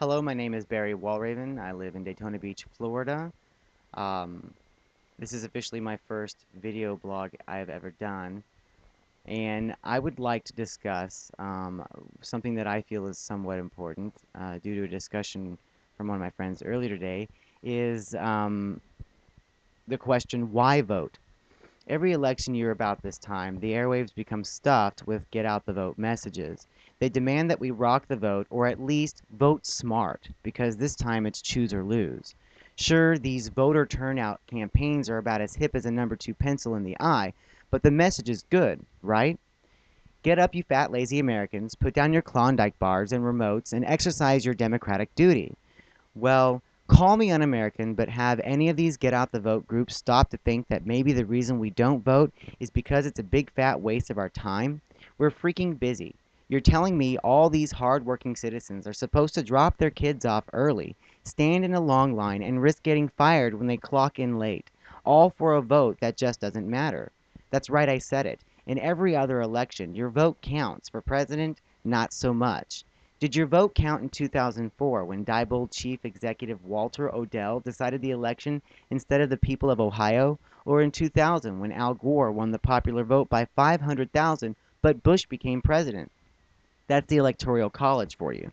Hello, my name is Barry Walraven. I live in Daytona Beach, Florida. Um, this is officially my first video blog I've ever done, and I would like to discuss something that I feel is somewhat important due to a discussion from one of my friends earlier today, is the question, why vote? Every election year about this time, the airwaves become stuffed with get out the vote messages. They demand that we rock the vote or at least vote smart, because this time it's choose or lose. Sure, these voter turnout campaigns are about as hip as a number 2 pencil in the eye, but the message is good, right? Get up, you fat, lazy Americans, put down your Klondike bars and remotes, and exercise your democratic duty. Well, call me un-American, but have any of these get out the vote groups stop to think that maybe the reason we don't vote is because it's a big fat waste of our time? We're freaking busy. You're telling me all these hard-working citizens are supposed to drop their kids off early, stand in a long line, and risk getting fired when they clock in late, all for a vote that just doesn't matter. That's right, I said it. In every other election, your vote counts. For president, not so much. Did your vote count in 2004 when Diebold Chief Executive Walter Odell decided the election instead of the people of Ohio? Or in 2000 when Al Gore won the popular vote by 500,000 but Bush became president? That's the Electoral College for you.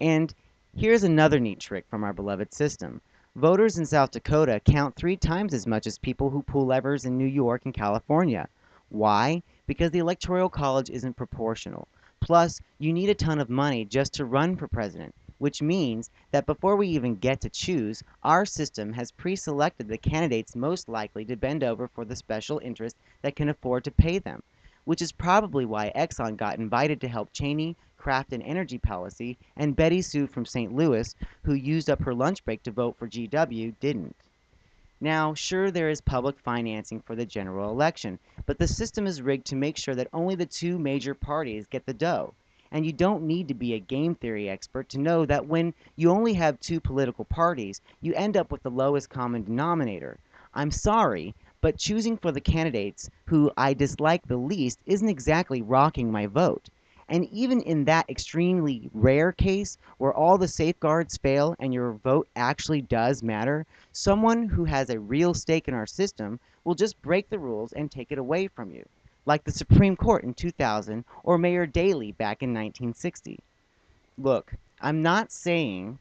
And here's another neat trick from our beloved system. Voters in South Dakota count 3 times as much as people who pull levers in New York and California. Why? Because the Electoral College isn't proportional. Plus, you need a ton of money just to run for president, which means that before we even get to choose, our system has pre-selected the candidates most likely to bend over for the special interest that can afford to pay them, which is probably why Exxon got invited to help Cheney craft an energy policy, and Betty Sue from St. Louis, who used up her lunch break to vote for GW, didn't. Now, sure, there is public financing for the general election, but the system is rigged to make sure that only the 2 major parties get the dough. And you don't need to be a game theory expert to know that when you only have 2 political parties, you end up with the lowest common denominator. I'm sorry, but choosing for the candidates who I dislike the least isn't exactly rocking my vote. And even in that extremely rare case where all the safeguards fail and your vote actually does matter, someone who has a real stake in our system will just break the rules and take it away from you, like the Supreme Court in 2000 or Mayor Daley back in 1960. Look, I'm not saying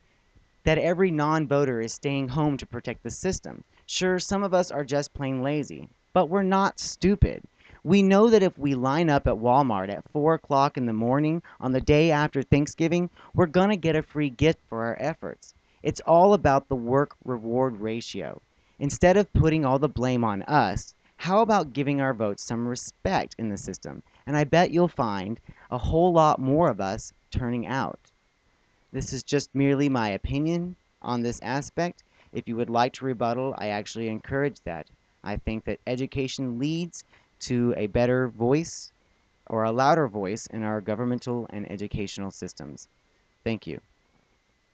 that every non-voter is staying home to protect the system. Sure, some of us are just plain lazy, but we're not stupid. We know that if we line up at Walmart at 4 o'clock in the morning on the day after Thanksgiving, we're gonna get a free gift for our efforts. It's all about the work-reward ratio. Instead of putting all the blame on us, how about giving our votes some respect in the system? And I bet you'll find a whole lot more of us turning out. This is just merely my opinion on this aspect. If you would like to rebuttal, I actually encourage that. I think that education leads to a better voice or a louder voice in our governmental and educational systems. Thank you.